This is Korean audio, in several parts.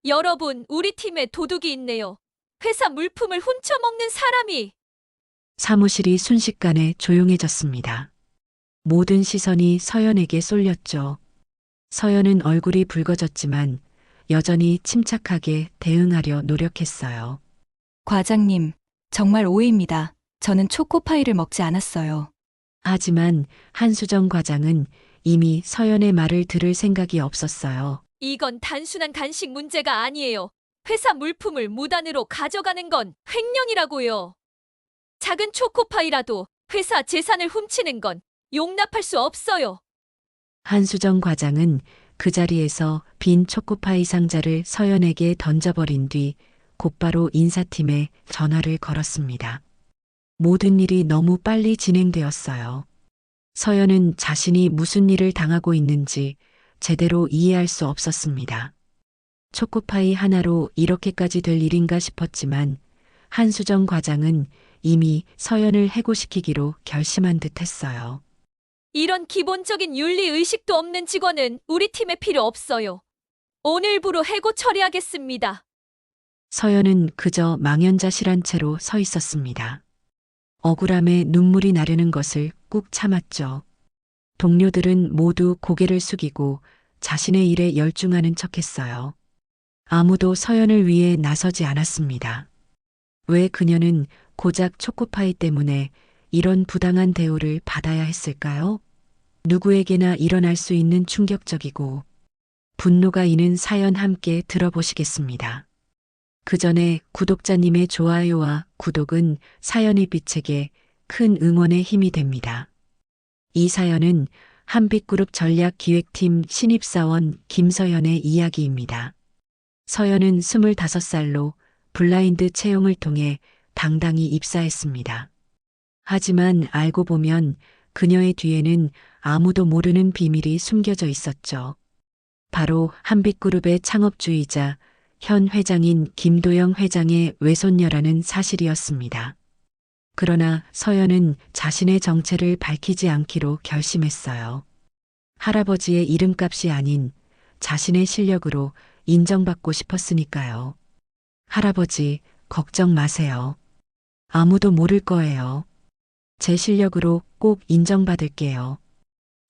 여러분, 우리 팀에 도둑이 있네요. 회사 물품을 훔쳐먹는 사람이. 사무실이 순식간에 조용해졌습니다. 모든 시선이 서연에게 쏠렸죠. 서연은 얼굴이 붉어졌지만 여전히 침착하게 대응하려 노력했어요. 과장님, 정말 오해입니다. 저는 초코파이를 먹지 않았어요. 하지만 한수정 과장은 이미 서연의 말을 들을 생각이 없었어요. 이건 단순한 간식 문제가 아니에요. 회사 물품을 무단으로 가져가는 건 횡령이라고요. 작은 초코파이라도 회사 재산을 훔치는 건 용납할 수 없어요. 한수정 과장은 그 자리에서 빈 초코파이 상자를 서연에게 던져버린 뒤 곧바로 인사팀에 전화를 걸었습니다. 모든 일이 너무 빨리 진행되었어요. 서연은 자신이 무슨 일을 당하고 있는지 제대로 이해할 수 없었습니다. 초코파이 하나로 이렇게까지 될 일인가 싶었지만 한수정 과장은 이미 서연을 해고시키기로 결심한 듯 했어요. 이런 기본적인 윤리 의식도 없는 직원은 우리 팀에 필요 없어요. 오늘부로 해고 처리하겠습니다. 서연은 그저 망연자실한 채로 서 있었습니다. 억울함에 눈물이 나려는 것을 꾹 참았죠. 동료들은 모두 고개를 숙이고 자신의 일에 열중하는 척했어요. 아무도 서연을 위해 나서지 않았습니다. 왜 그녀는 고작 초코파이 때문에 이런 부당한 대우를 받아야 했을까요? 누구에게나 일어날 수 있는 충격적이고 분노가 있는 사연 함께 들어보시겠습니다. 그 전에 구독자님의 좋아요와 구독은 사연의 빛에게 큰 응원의 힘이 됩니다. 이 사연은 한빛그룹 전략기획팀 신입사원 김서연의 이야기입니다. 서연은 25살로 블라인드 채용을 통해 당당히 입사했습니다. 하지만 알고 보면 그녀의 뒤에는 아무도 모르는 비밀이 숨겨져 있었죠. 바로 한빛그룹의 창업주이자 현 회장인 김도영 회장의 외손녀라는 사실이었습니다. 그러나 서연은 자신의 정체를 밝히지 않기로 결심했어요. 할아버지의 이름값이 아닌 자신의 실력으로 인정받고 싶었으니까요. 할아버지, 걱정 마세요. 아무도 모를 거예요. 제 실력으로 꼭 인정받을게요.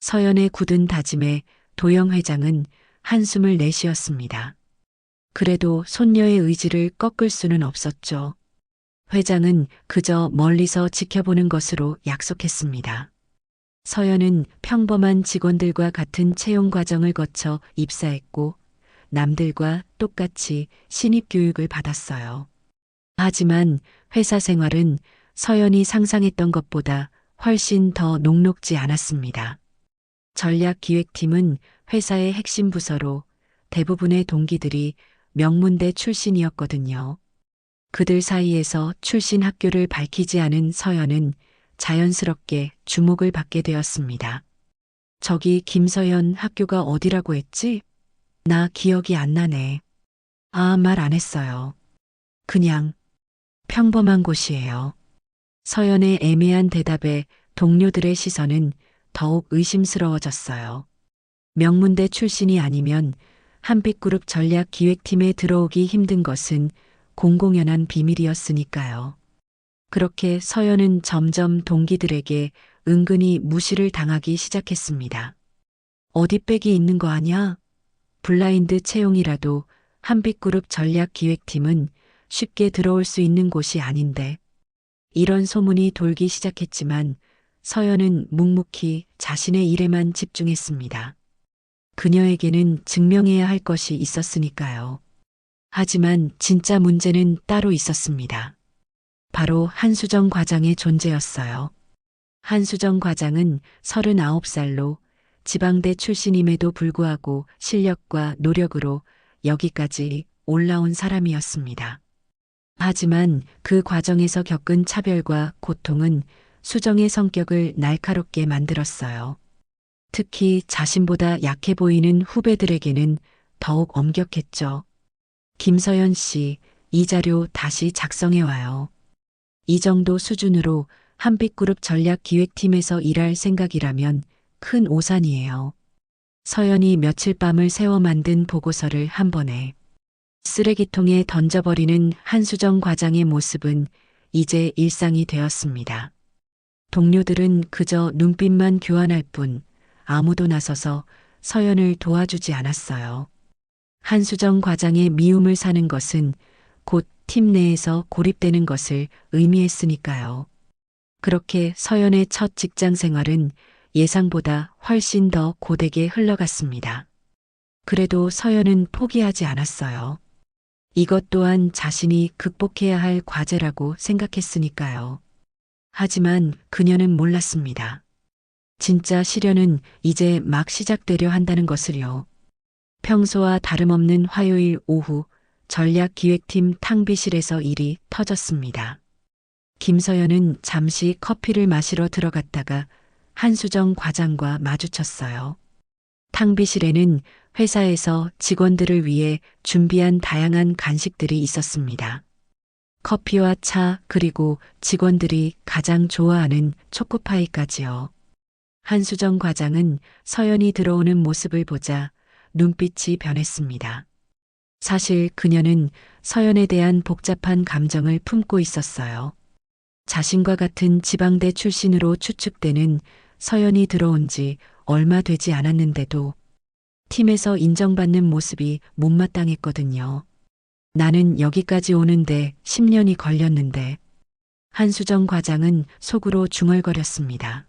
서연의 굳은 다짐에 도영 회장은 한숨을 내쉬었습니다. 그래도 손녀의 의지를 꺾을 수는 없었죠. 회장은 그저 멀리서 지켜보는 것으로 약속했습니다. 서연은 평범한 직원들과 같은 채용 과정을 거쳐 입사했고 남들과 똑같이 신입 교육을 받았어요. 하지만 회사 생활은 서연이 상상했던 것보다 훨씬 더 녹록지 않았습니다. 전략기획팀은 회사의 핵심 부서로 대부분의 동기들이 명문대 출신이었거든요. 그들 사이에서 출신 학교를 밝히지 않은 서연은 자연스럽게 주목을 받게 되었습니다. 저기 김서연 학교가 어디라고 했지? 나 기억이 안 나네. 아, 말 안 했어요. 그냥 평범한 곳이에요. 서연의 애매한 대답에 동료들의 시선은 더욱 의심스러워졌어요. 명문대 출신이 아니면 한빛그룹 전략기획팀에 들어오기 힘든 것은 공공연한 비밀이었으니까요. 그렇게 서연은 점점 동기들에게 은근히 무시를 당하기 시작했습니다. 어디 빽이 있는 거 아냐? 블라인드 채용이라도 한빛그룹 전략기획팀은 쉽게 들어올 수 있는 곳이 아닌데. 이런 소문이 돌기 시작했지만 서연은 묵묵히 자신의 일에만 집중했습니다. 그녀에게는 증명해야 할 것이 있었으니까요. 하지만 진짜 문제는 따로 있었습니다. 바로 한수정 과장의 존재였어요. 한수정 과장은 39살로 지방대 출신임에도 불구하고 실력과 노력으로 여기까지 올라온 사람이었습니다. 하지만 그 과정에서 겪은 차별과 고통은 수정의 성격을 날카롭게 만들었어요. 특히 자신보다 약해 보이는 후배들에게는 더욱 엄격했죠. 김서연 씨, 이 자료 다시 작성해 와요. 이 정도 수준으로 한빛그룹 전략기획팀에서 일할 생각이라면 큰 오산이에요. 서연이 며칠 밤을 새워 만든 보고서를 한 번에 쓰레기통에 던져버리는 한수정 과장의 모습은 이제 일상이 되었습니다. 동료들은 그저 눈빛만 교환할 뿐 아무도 나서서 서연을 도와주지 않았어요. 한수정 과장의 미움을 사는 것은 곧 팀 내에서 고립되는 것을 의미했으니까요. 그렇게 서연의 첫 직장 생활은 예상보다 훨씬 더 고되게 흘러갔습니다. 그래도 서연은 포기하지 않았어요. 이것 또한 자신이 극복해야 할 과제라고 생각했으니까요. 하지만 그녀는 몰랐습니다. 진짜 시련은 이제 막 시작되려 한다는 것을요. 평소와 다름없는 화요일 오후 전략기획팀 탕비실에서 일이 터졌습니다. 김서연은 잠시 커피를 마시러 들어갔다가 한수정 과장과 마주쳤어요. 탕비실에는 회사에서 직원들을 위해 준비한 다양한 간식들이 있었습니다. 커피와 차 그리고 직원들이 가장 좋아하는 초코파이까지요. 한수정 과장은 서연이 들어오는 모습을 보자 눈빛이 변했습니다. 사실 그녀는 서연에 대한 복잡한 감정을 품고 있었어요. 자신과 같은 지방대 출신으로 추측되는 서연이 들어온 지 얼마 되지 않았는데도 팀에서 인정받는 모습이 못마땅했거든요. 나는 여기까지 오는데 10년이 걸렸는데 한수정 과장은 속으로 중얼거렸습니다.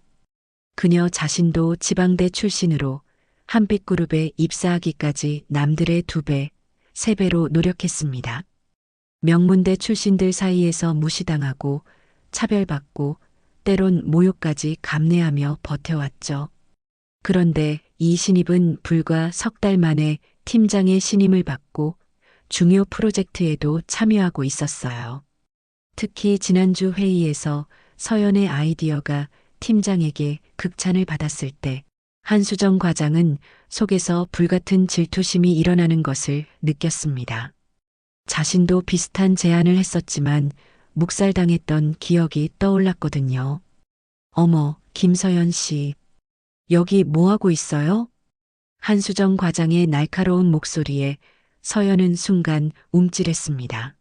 그녀 자신도 지방대 출신으로 한빛그룹에 입사하기까지 남들의 2배, 3배로 노력했습니다. 명문대 출신들 사이에서 무시당하고 차별받고 때론 모욕까지 감내하며 버텨왔죠. 그런데 이 신입은 불과 3달 만에 팀장의 신임을 받고 중요 프로젝트에도 참여하고 있었어요. 특히 지난주 회의에서 서연의 아이디어가 팀장에게 극찬을 받았을 때 한수정 과장은 속에서 불같은 질투심이 일어나는 것을 느꼈습니다. 자신도 비슷한 제안을 했었지만 묵살당했던 기억이 떠올랐거든요. 어머, 김서연 씨. 여기 뭐하고 있어요? 한수정 과장의 날카로운 목소리에 서연은 순간 움찔했습니다.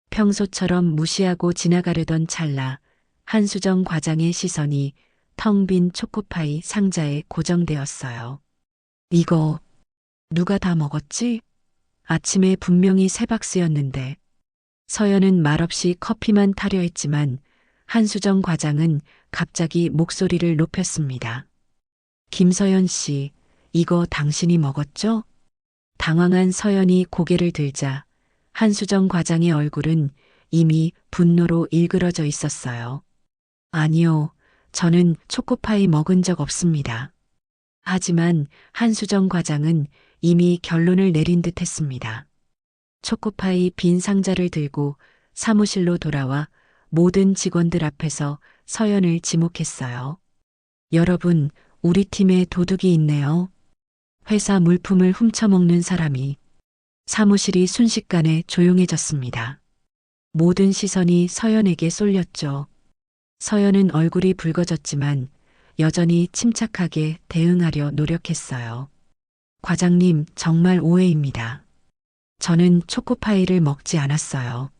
평소처럼 무시하고 지나가려던 찰나 한수정 과장의 시선이 텅 빈 초코파이 상자에 고정되었어요. 이거 누가 다 먹었지? 아침에 분명히 3박스였는데. 서연은 말없이 커피만 타려 했지만 한수정 과장은 갑자기 목소리를 높였습니다. 김서연 씨, 이거 당신이 먹었죠? 당황한 서연이 고개를 들자 한수정 과장의 얼굴은 이미 분노로 일그러져 있었어요. 아니요, 저는 초코파이 먹은 적 없습니다. 하지만 한수정 과장은 이미 결론을 내린 듯 했습니다. 초코파이 빈 상자를 들고 사무실로 돌아와 모든 직원들 앞에서 서연을 지목했어요. 여러분, 우리 팀에 도둑이 있네요. 회사 물품을 훔쳐먹는 사람이. 사무실이 순식간에 조용해졌습니다. 모든 시선이 서연에게 쏠렸죠. 서연은 얼굴이 붉어졌지만 여전히 침착하게 대응하려 노력했어요. 과장님, 정말 오해입니다. 저는 초코파이를 먹지 않았어요.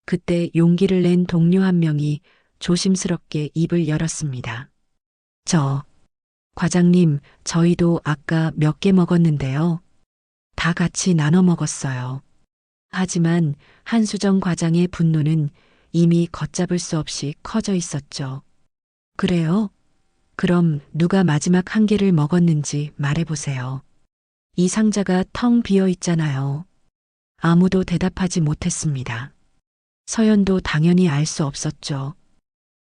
그때 용기를 낸 동료 한 명이 조심스럽게 입을 열었습니다. 과장님, 저희도 아까 몇 개 먹었는데요. 다 같이 나눠 먹었어요. 하지만 한수정 과장의 분노는 이미 걷잡을 수 없이 커져 있었죠. 그래요? 그럼 누가 마지막 한 개를 먹었는지 말해보세요. 이 상자가 텅 비어 있잖아요. 아무도 대답하지 못했습니다. 서연도 당연히 알 수 없었죠.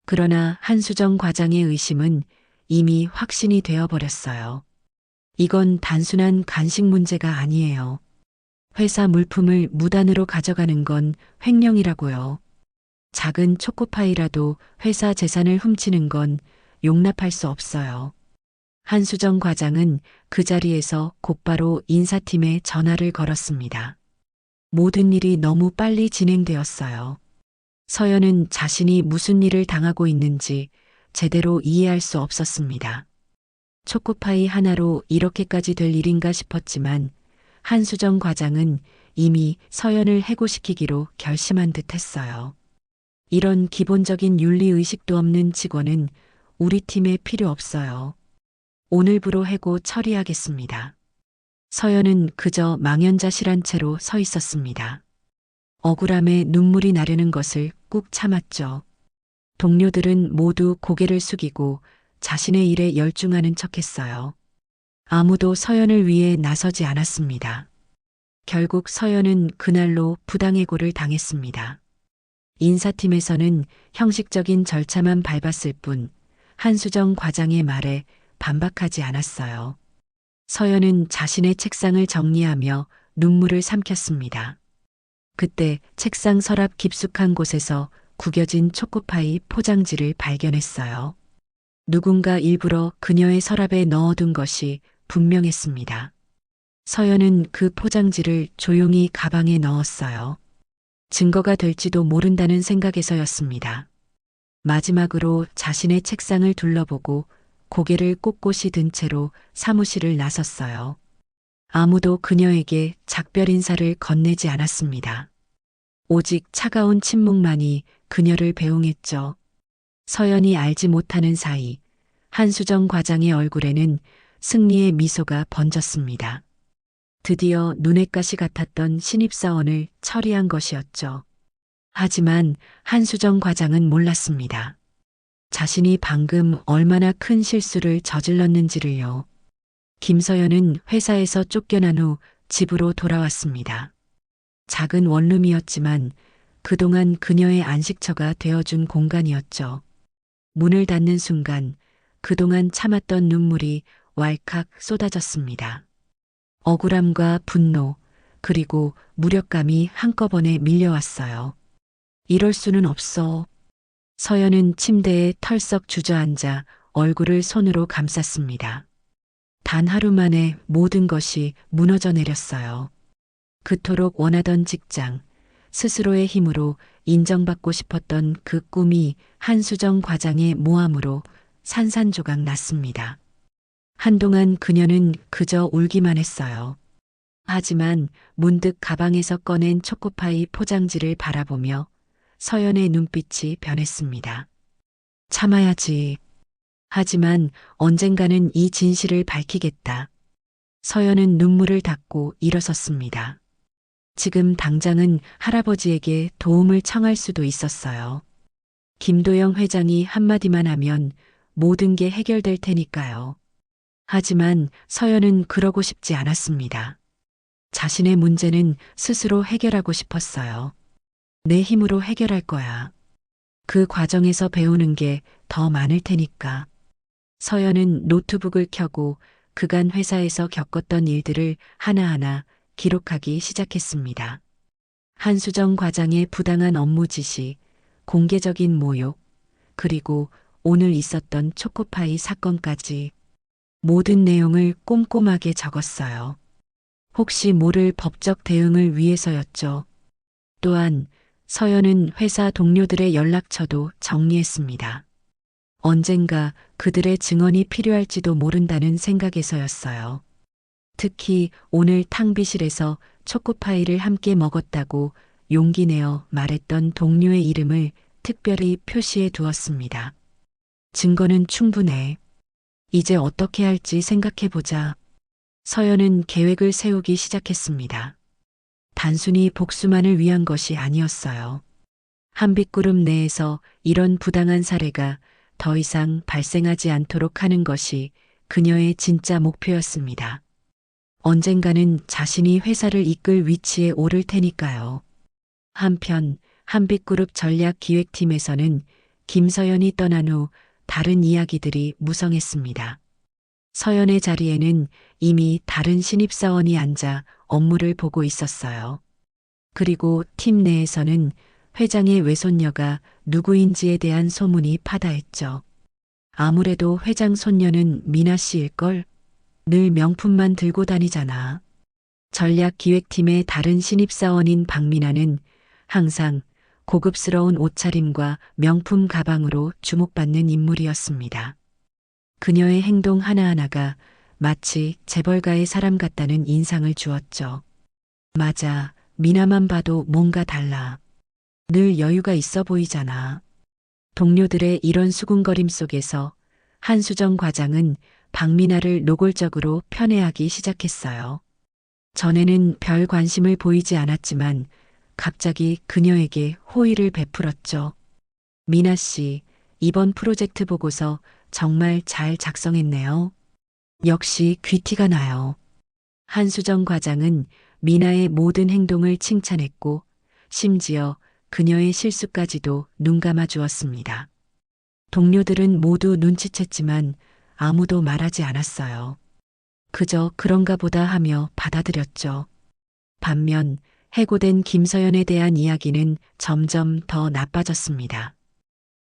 그러나 한수정 과장의 의심은 이미 확신이 되어버렸어요. 이건 단순한 간식 문제가 아니에요. 회사 물품을 무단으로 가져가는 건 횡령이라고요. 작은 초코파이라도 회사 재산을 훔치는 건 용납할 수 없어요. 한수정 과장은 그 자리에서 곧바로 인사팀에 전화를 걸었습니다. 모든 일이 너무 빨리 진행되었어요. 서연은 자신이 무슨 일을 당하고 있는지 제대로 이해할 수 없었습니다. 초코파이 하나로 이렇게까지 될 일인가 싶었지만 한수정 과장은 이미 서연을 해고시키기로 결심한 듯 했어요. 이런 기본적인 윤리의식도 없는 직원은 우리 팀에 필요 없어요. 오늘부로 해고 처리하겠습니다. 서연은 그저 망연자실한 채로 서 있었습니다. 억울함에 눈물이 나려는 것을 꾹 참았죠. 동료들은 모두 고개를 숙이고 자신의 일에 열중하는 척했어요. 아무도 서연을 위해 나서지 않았습니다. 결국 서연은 그날로 부당해고를 당했습니다. 인사팀에서는 형식적인 절차만 밟았을 뿐 한수정 과장의 말에 반박하지 않았어요. 서연은 자신의 책상을 정리하며 눈물을 삼켰습니다. 그때 책상 서랍 깊숙한 곳에서 구겨진 초코파이 포장지를 발견했어요. 누군가 일부러 그녀의 서랍에 넣어둔 것이 분명했습니다. 서연은 그 포장지를 조용히 가방에 넣었어요. 증거가 될지도 모른다는 생각에서였습니다. 마지막으로 자신의 책상을 둘러보고 고개를 꼿꼿이 든 채로 사무실을 나섰어요. 아무도 그녀에게 작별 인사를 건네지 않았습니다. 오직 차가운 침묵만이 그녀를 배웅했죠. 서연이 알지 못하는 사이 한수정 과장의 얼굴에는 승리의 미소가 번졌습니다. 드디어 눈엣가시 같았던 신입사원을 처리한 것이었죠. 하지만 한수정 과장은 몰랐습니다. 자신이 방금 얼마나 큰 실수를 저질렀는지를요. 김서연은 회사에서 쫓겨난 후 집으로 돌아왔습니다. 작은 원룸이었지만 그동안 그녀의 안식처가 되어준 공간이었죠. 문을 닫는 순간 그동안 참았던 눈물이 왈칵 쏟아졌습니다. 억울함과 분노, 그리고 무력감이 한꺼번에 밀려왔어요. 이럴 수는 없어. 서연은 침대에 털썩 주저앉아 얼굴을 손으로 감쌌습니다. 단 하루 만에 모든 것이 무너져 내렸어요. 그토록 원하던 직장, 스스로의 힘으로 인정받고 싶었던 그 꿈이 한수정 과장의 모함으로 산산조각 났습니다. 한동안 그녀는 그저 울기만 했어요. 하지만 문득 가방에서 꺼낸 초코파이 포장지를 바라보며 서연의 눈빛이 변했습니다. 참아야지. 하지만 언젠가는 이 진실을 밝히겠다. 서연은 눈물을 닦고 일어섰습니다. 지금 당장은 할아버지에게 도움을 청할 수도 있었어요. 김도영 회장이 한마디만 하면 모든 게 해결될 테니까요. 하지만 서연은 그러고 싶지 않았습니다. 자신의 문제는 스스로 해결하고 싶었어요. 내 힘으로 해결할 거야. 그 과정에서 배우는 게 더 많을 테니까. 서연은 노트북을 켜고 그간 회사에서 겪었던 일들을 하나하나 기록하기 시작했습니다. 한수정 과장의 부당한 업무 지시, 공개적인 모욕, 그리고 오늘 있었던 초코파이 사건까지 모든 내용을 꼼꼼하게 적었어요. 혹시 모를 법적 대응을 위해서였죠. 또한 서연은 회사 동료들의 연락처도 정리했습니다. 언젠가 그들의 증언이 필요할지도 모른다는 생각에서였어요. 특히 오늘 탕비실에서 초코파이를 함께 먹었다고 용기 내어 말했던 동료의 이름을 특별히 표시해 두었습니다. 증거는 충분해. 이제 어떻게 할지 생각해보자. 서연은 계획을 세우기 시작했습니다. 단순히 복수만을 위한 것이 아니었어요. 한빛그룹 내에서 이런 부당한 사례가 더 이상 발생하지 않도록 하는 것이 그녀의 진짜 목표였습니다. 언젠가는 자신이 회사를 이끌 위치에 오를 테니까요. 한편 한빛그룹 전략기획팀에서는 김서연이 떠난 후 다른 이야기들이 무성했습니다. 서연의 자리에는 이미 다른 신입사원이 앉아 업무를 보고 있었어요. 그리고 팀 내에서는 회장의 외손녀가 누구인지에 대한 소문이 파다했죠. 아무래도 회장 손녀는 미나 씨일걸? 늘 명품만 들고 다니잖아. 전략기획팀의 다른 신입사원인 박미나는 항상 고급스러운 옷차림과 명품 가방으로 주목받는 인물이었습니다. 그녀의 행동 하나하나가 마치 재벌가의 사람 같다는 인상을 주었죠. 맞아, 미나만 봐도 뭔가 달라. 늘 여유가 있어 보이잖아. 동료들의 이런 수군거림 속에서 한수정 과장은 박미나를 노골적으로 편애하기 시작했어요. 전에는 별 관심을 보이지 않았지만 갑자기 그녀에게 호의를 베풀었죠. 미나 씨, 이번 프로젝트 보고서 정말 잘 작성했네요. 역시 귀티가 나요. 한수정 과장은 미나의 모든 행동을 칭찬했고 심지어 그녀의 실수까지도 눈감아 주었습니다. 동료들은 모두 눈치챘지만 아무도 말하지 않았어요. 그저 그런가 보다 하며 받아들였죠. 반면 해고된 김서연에 대한 이야기는 점점 더 나빠졌습니다.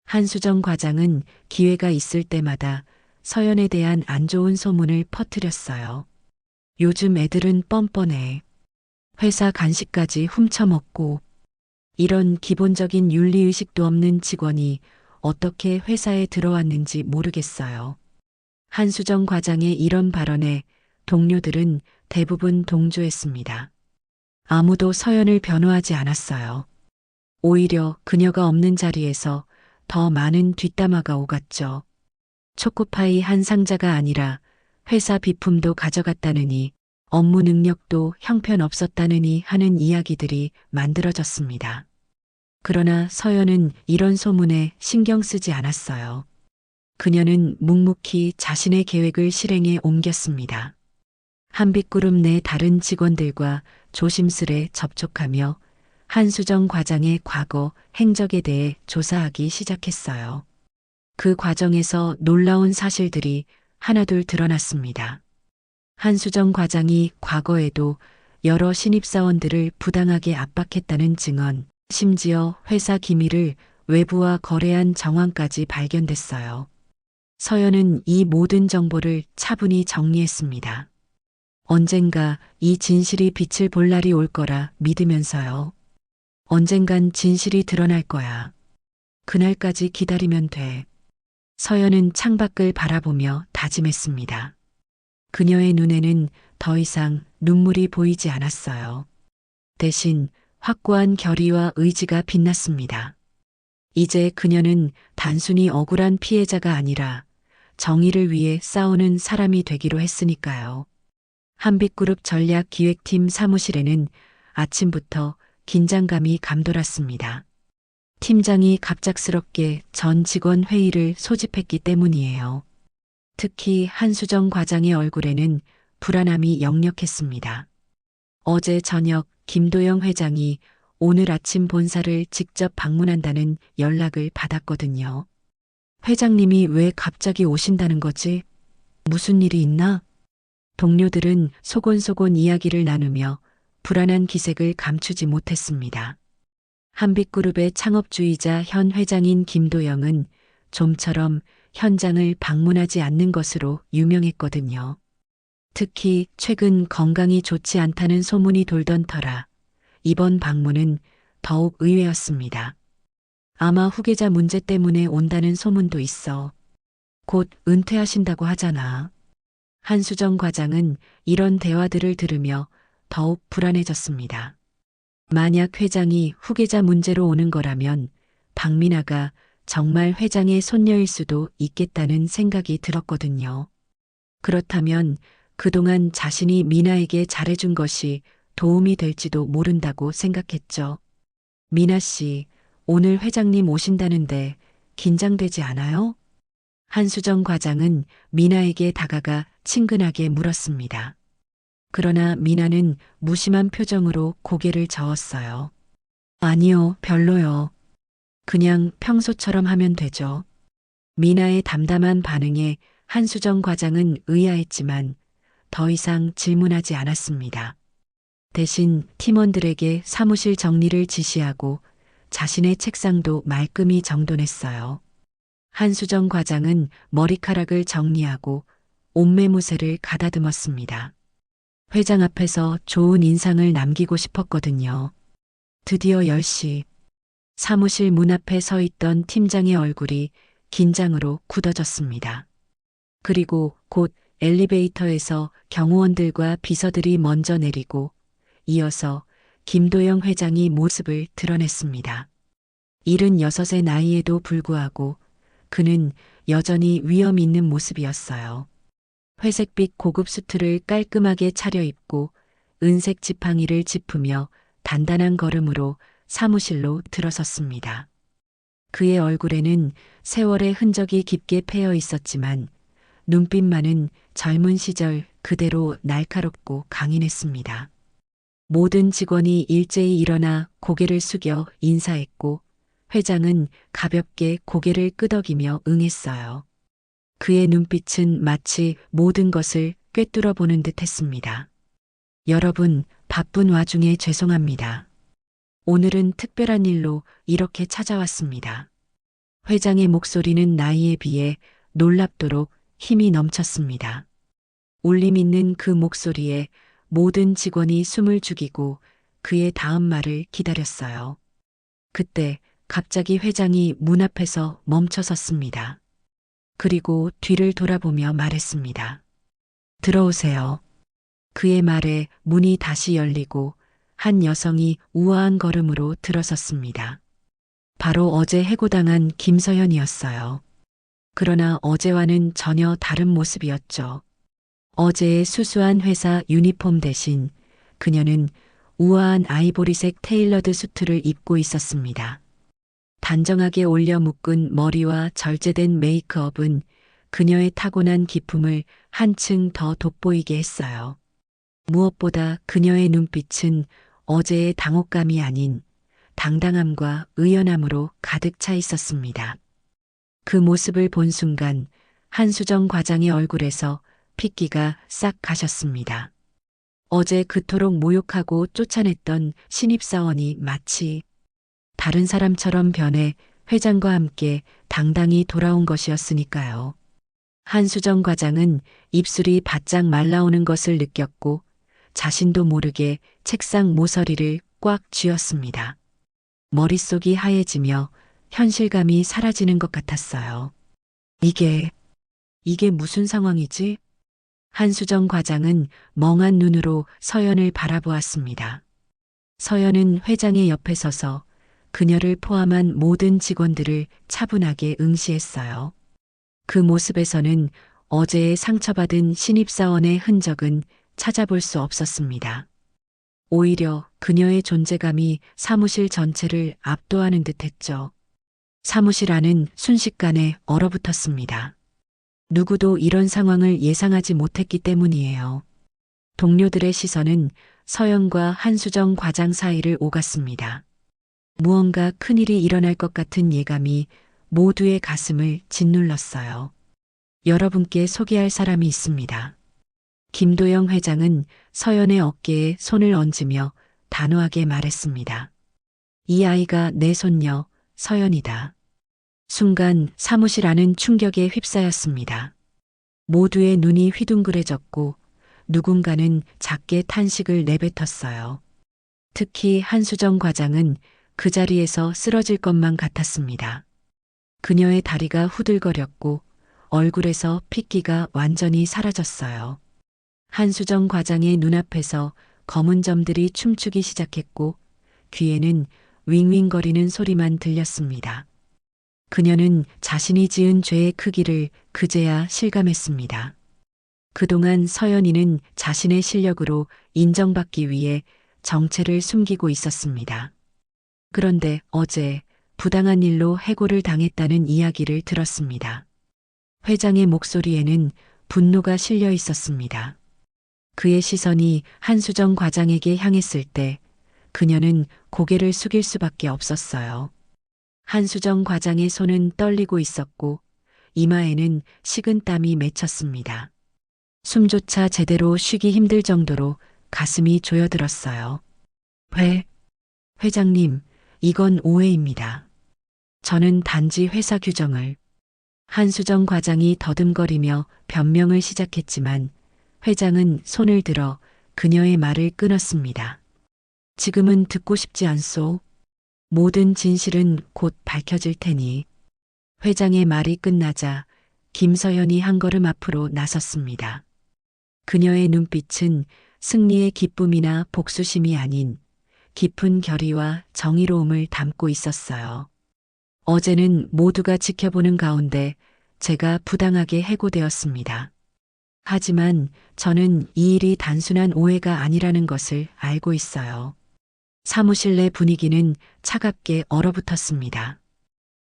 한수정 과장은 기회가 있을 때마다 서연에 대한 안 좋은 소문을 퍼뜨렸어요. 요즘 애들은 뻔뻔해. 회사 간식까지 훔쳐먹고 이런 기본적인 윤리의식도 없는 직원이 어떻게 회사에 들어왔는지 모르겠어요. 한수정 과장의 이런 발언에 동료들은 대부분 동조했습니다. 아무도 서연을 변호하지 않았어요. 오히려 그녀가 없는 자리에서 더 많은 뒷담화가 오갔죠. 초코파이 한 상자가 아니라 회사 비품도 가져갔다느니 업무 능력도 형편없었다느니 하는 이야기들이 만들어졌습니다. 그러나 서연은 이런 소문에 신경 쓰지 않았어요. 그녀는 묵묵히 자신의 계획을 실행에 옮겼습니다. 한빛그룹 내 다른 직원들과 조심스레 접촉하며 한수정 과장의 과거 행적에 대해 조사하기 시작했어요. 그 과정에서 놀라운 사실들이 하나둘 드러났습니다. 한수정 과장이 과거에도 여러 신입사원들을 부당하게 압박했다는 증언, 심지어 회사 기밀을 외부와 거래한 정황까지 발견됐어요. 서연은 이 모든 정보를 차분히 정리했습니다. 언젠가 이 진실이 빛을 볼 날이 올 거라 믿으면서요. 언젠간 진실이 드러날 거야. 그날까지 기다리면 돼. 서연은 창밖을 바라보며 다짐했습니다. 그녀의 눈에는 더 이상 눈물이 보이지 않았어요. 대신 확고한 결의와 의지가 빛났습니다. 이제 그녀는 단순히 억울한 피해자가 아니라 정의를 위해 싸우는 사람이 되기로 했으니까요. 한빛그룹 전략기획팀 사무실에는 아침부터 긴장감이 감돌았습니다. 팀장이 갑작스럽게 전 직원 회의를 소집했기 때문이에요. 특히 한수정 과장의 얼굴에는 불안함이 역력했습니다. 어제 저녁 김도영 회장이 오늘 아침 본사를 직접 방문한다는 연락을 받았거든요. 회장님이 왜 갑자기 오신다는 거지? 무슨 일이 있나? 동료들은 소곤소곤 이야기를 나누며 불안한 기색을 감추지 못했습니다. 한빛그룹의 창업주이자 현 회장인 김도영은 좀처럼 현장을 방문하지 않는 것으로 유명했거든요. 특히 최근 건강이 좋지 않다는 소문이 돌던 터라 이번 방문은 더욱 의외였습니다. 아마 후계자 문제 때문에 온다는 소문도 있어. 곧 은퇴하신다고 하잖아. 한수정 과장은 이런 대화들을 들으며 더욱 불안해졌습니다. 만약 회장이 후계자 문제로 오는 거라면 박미나가 정말 회장의 손녀일 수도 있겠다는 생각이 들었거든요. 그렇다면 그동안 자신이 미나에게 잘해준 것이 도움이 될지도 모른다고 생각했죠. 미나 씨, 오늘 회장님 오신다는데 긴장되지 않아요? 한수정 과장은 미나에게 다가가 친근하게 물었습니다. 그러나 미나는 무심한 표정으로 고개를 저었어요. 아니요, 별로요. 그냥 평소처럼 하면 되죠. 미나의 담담한 반응에 한수정 과장은 의아했지만 더 이상 질문하지 않았습니다. 대신 팀원들에게 사무실 정리를 지시하고 자신의 책상도 말끔히 정돈했어요. 한수정 과장은 머리카락을 정리하고 옷매무새를 가다듬었습니다. 회장 앞에서 좋은 인상을 남기고 싶었거든요. 드디어 10시. 사무실 문 앞에 서 있던 팀장의 얼굴이 긴장으로 굳어졌습니다. 그리고 곧 엘리베이터에서 경호원들과 비서들이 먼저 내리고 이어서 김도영 회장이 모습을 드러냈습니다. 76의 나이에도 불구하고 그는 여전히 위험 있는 모습이었어요. 회색빛 고급 수트를 깔끔하게 차려입고 은색 지팡이를 짚으며 단단한 걸음으로 사무실로 들어섰습니다. 그의 얼굴에는 세월의 흔적이 깊게 패여 있었지만 눈빛만은 젊은 시절 그대로 날카롭고 강인했습니다. 모든 직원이 일제히 일어나 고개를 숙여 인사했고 회장은 가볍게 고개를 끄덕이며 응했어요. 그의 눈빛은 마치 모든 것을 꿰뚫어 보는 듯 했습니다. 여러분, 바쁜 와중에 죄송합니다. 오늘은 특별한 일로 이렇게 찾아왔습니다. 회장의 목소리는 나이에 비해 놀랍도록 힘이 넘쳤습니다. 울림 있는 그 목소리에 모든 직원이 숨을 죽이고 그의 다음 말을 기다렸어요. 그때 갑자기 회장이 문 앞에서 멈춰섰습니다. 그리고 뒤를 돌아보며 말했습니다. 들어오세요. 그의 말에 문이 다시 열리고 한 여성이 우아한 걸음으로 들어섰습니다. 바로 어제 해고당한 김서연이었어요. 그러나 어제와는 전혀 다른 모습이었죠. 어제의 수수한 회사 유니폼 대신 그녀는 우아한 아이보리색 테일러드 수트를 입고 있었습니다. 단정하게 올려 묶은 머리와 절제된 메이크업은 그녀의 타고난 기품을 한층 더 돋보이게 했어요. 무엇보다 그녀의 눈빛은 어제의 당혹감이 아닌 당당함과 의연함으로 가득 차 있었습니다. 그 모습을 본 순간 한수정 과장의 얼굴에서 핏기가 싹 가셨습니다. 어제 그토록 모욕하고 쫓아냈던 신입사원이 마치 다른 사람처럼 변해 회장과 함께 당당히 돌아온 것이었으니까요. 한수정 과장은 입술이 바짝 말라오는 것을 느꼈고 자신도 모르게 책상 모서리를 꽉 쥐었습니다. 머릿속이 하얘지며 현실감이 사라지는 것 같았어요. 이게 무슨 상황이지? 한수정 과장은 멍한 눈으로 서연을 바라보았습니다. 서연은 회장의 옆에 서서 그녀를 포함한 모든 직원들을 차분하게 응시했어요. 그 모습에서는 어제의 상처받은 신입사원의 흔적은 찾아볼 수 없었습니다. 오히려 그녀의 존재감이 사무실 전체를 압도하는 듯했죠. 사무실 안은 순식간에 얼어붙었습니다. 누구도 이런 상황을 예상하지 못했기 때문이에요. 동료들의 시선은 서연과 한수정 과장 사이를 오갔습니다. 무언가 큰일이 일어날 것 같은 예감이 모두의 가슴을 짓눌렀어요. 여러분께 소개할 사람이 있습니다. 김도영 회장은 서연의 어깨에 손을 얹으며 단호하게 말했습니다. 이 아이가 내 손녀 서연이다. 순간 사무실 안은 충격에 휩싸였습니다. 모두의 눈이 휘둥그레졌고 누군가는 작게 탄식을 내뱉었어요. 특히 한수정 과장은 그 자리에서 쓰러질 것만 같았습니다. 그녀의 다리가 후들거렸고 얼굴에서 핏기가 완전히 사라졌어요. 한수정 과장의 눈앞에서 검은 점들이 춤추기 시작했고 귀에는 윙윙거리는 소리만 들렸습니다. 그녀는 자신이 지은 죄의 크기를 그제야 실감했습니다. 그동안 서연이는 자신의 실력으로 인정받기 위해 정체를 숨기고 있었습니다. 그런데 어제 부당한 일로 해고를 당했다는 이야기를 들었습니다. 회장의 목소리에는 분노가 실려 있었습니다. 그의 시선이 한수정 과장에게 향했을 때 그녀는 고개를 숙일 수밖에 없었어요. 한수정 과장의 손은 떨리고 있었고 이마에는 식은 땀이 맺혔습니다. 숨조차 제대로 쉬기 힘들 정도로 가슴이 조여들었어요. 회장님, 이건 오해입니다. 저는 단지 회사 규정을. 한수정 과장이 더듬거리며 변명을 시작했지만 회장은 손을 들어 그녀의 말을 끊었습니다. 지금은 듣고 싶지 않소. 모든 진실은 곧 밝혀질 테니. 회장의 말이 끝나자 김서연이 한 걸음 앞으로 나섰습니다. 그녀의 눈빛은 승리의 기쁨이나 복수심이 아닌 깊은 결의와 정의로움을 담고 있었어요. 어제는 모두가 지켜보는 가운데 제가 부당하게 해고되었습니다. 하지만 저는 이 일이 단순한 오해가 아니라는 것을 알고 있어요. 사무실 내 분위기는 차갑게 얼어붙었습니다.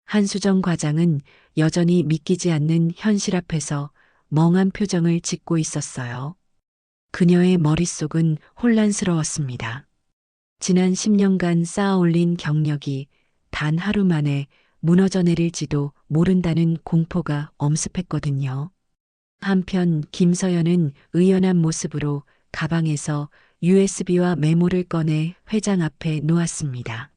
한수정 과장은 여전히 믿기지 않는 현실 앞에서 멍한 표정을 짓고 있었어요. 그녀의 머릿속은 혼란스러웠습니다. 지난 10년간 쌓아올린 경력이 단 하루 만에 무너져 내릴지도 모른다는 공포가 엄습했거든요. 한편 김서연은 의연한 모습으로 가방에서 USB와 메모를 꺼내 회장 앞에 놓았습니다.